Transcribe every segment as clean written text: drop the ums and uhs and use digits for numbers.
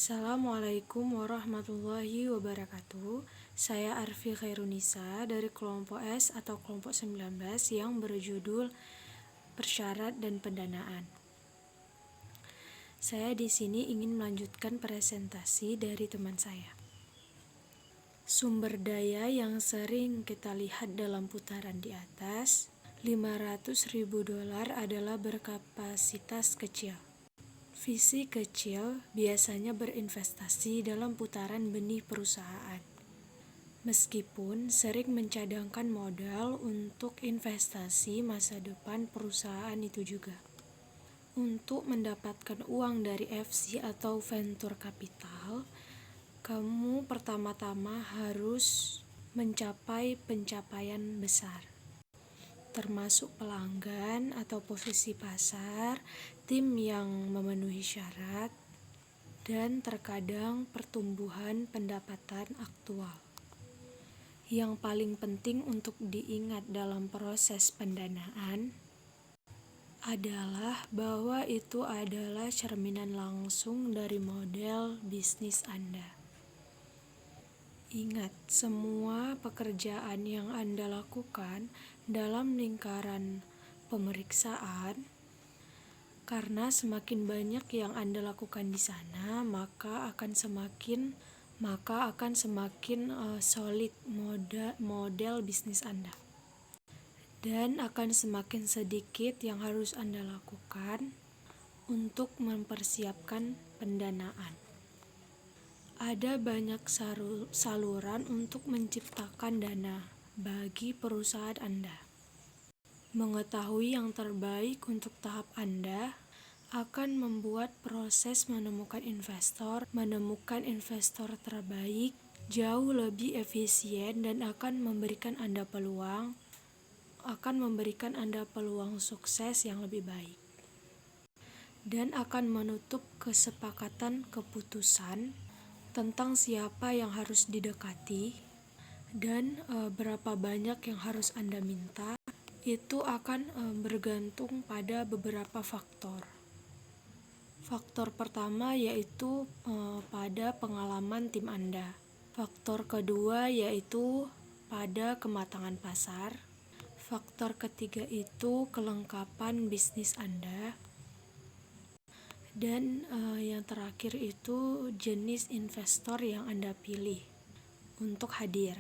Assalamualaikum warahmatullahi wabarakatuh. Saya Arfi Khairunisa dari kelompok S atau kelompok 19 yang berjudul Persyarat dan Pendanaan. Saya di sini ingin melanjutkan presentasi dari teman saya. Sumber daya yang sering kita lihat dalam putaran di atas, $500.000 adalah berkapasitas kecil. Visi kecil biasanya berinvestasi dalam putaran benih perusahaan. Meskipun sering mencadangkan modal untuk investasi masa depan perusahaan itu juga. Untuk mendapatkan uang dari FC atau venture capital, kamu pertama-tama harus mencapai pencapaian besar, termasuk pelanggan atau posisi pasar, tim yang memenuhi syarat, dan terkadang pertumbuhan pendapatan aktual. Yang paling penting untuk diingat dalam proses pendanaan adalah bahwa itu adalah cerminan langsung dari model bisnis Anda. Ingat, semua pekerjaan yang Anda lakukan dalam lingkaran pemeriksaan, karena semakin banyak yang Anda lakukan di sana, maka akan semakin solid model bisnis Anda. Dan akan semakin sedikit yang harus Anda lakukan untuk mempersiapkan pendanaan. Ada banyak saluran untuk menciptakan dana bagi perusahaan Anda. Mengetahui yang terbaik untuk tahap Anda akan membuat proses menemukan investor terbaik jauh lebih efisien dan akan memberikan Anda peluang sukses yang lebih baik. Dan akan menutup kesepakatan keputusan tentang siapa yang harus didekati dan berapa banyak yang harus Anda minta. Itu akan bergantung pada beberapa faktor. Faktor pertama yaitu pada pengalaman tim Anda. Faktor kedua yaitu pada kematangan pasar. Faktor ketiga itu kelengkapan bisnis Anda. Dan yang terakhir itu jenis investor yang Anda pilih untuk hadir.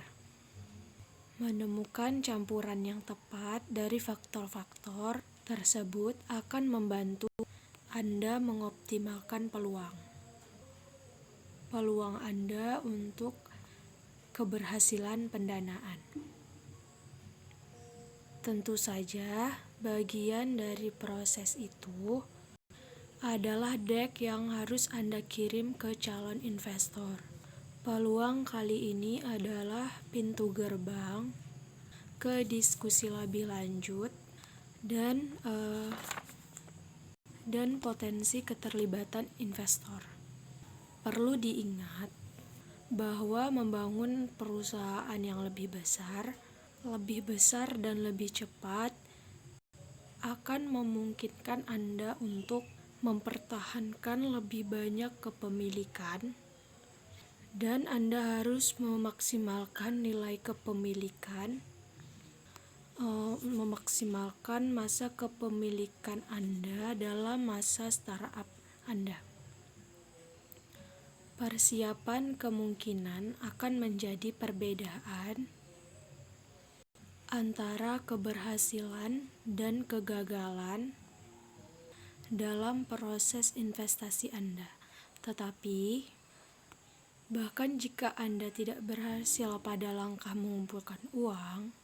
Menemukan campuran yang tepat dari faktor-faktor tersebut akan membantu Anda mengoptimalkan peluang Anda untuk keberhasilan pendanaan. Tentu saja, bagian dari proses itu adalah deck yang harus Anda kirim ke calon investor. Peluang kali ini adalah pintu gerbang ke diskusi lebih lanjut dan potensi keterlibatan investor. Perlu diingat bahwa membangun perusahaan yang lebih besar dan lebih cepat akan memungkinkan Anda untuk mempertahankan lebih banyak kepemilikan, dan Anda harus memaksimalkan nilai kepemilikan, memaksimalkan masa kepemilikan Anda dalam masa startup Anda. Persiapan kemungkinan akan menjadi perbedaan antara keberhasilan dan kegagalan dalam proses investasi Anda. Tetapi, bahkan jika Anda tidak berhasil pada langkah mengumpulkan uang,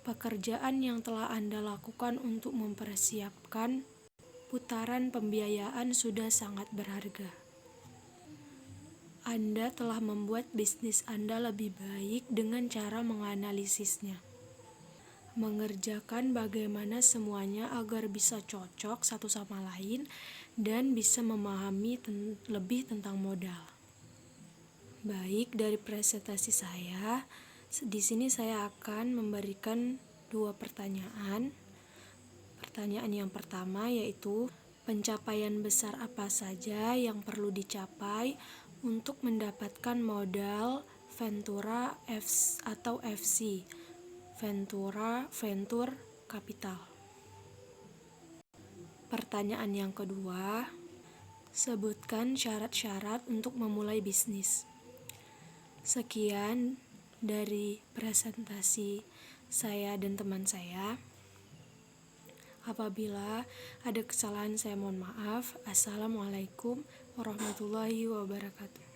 pekerjaan yang telah Anda lakukan untuk mempersiapkan putaran pembiayaan sudah sangat berharga. Anda telah membuat bisnis Anda lebih baik dengan cara menganalisisnya, mengerjakan bagaimana semuanya agar bisa cocok satu sama lain, dan bisa memahami lebih tentang modal. Baik, dari presentasi saya, di sini saya akan memberikan 2 pertanyaan. Pertanyaan yang pertama yaitu, pencapaian besar apa saja yang perlu dicapai untuk mendapatkan modal Ventura atau FC, Venture Capital. Pertanyaan yang kedua, sebutkan syarat-syarat untuk memulai bisnis. Sekian dari presentasi saya dan teman saya. Apabila ada kesalahan, saya mohon maaf. Assalamualaikum warahmatullahi wabarakatuh.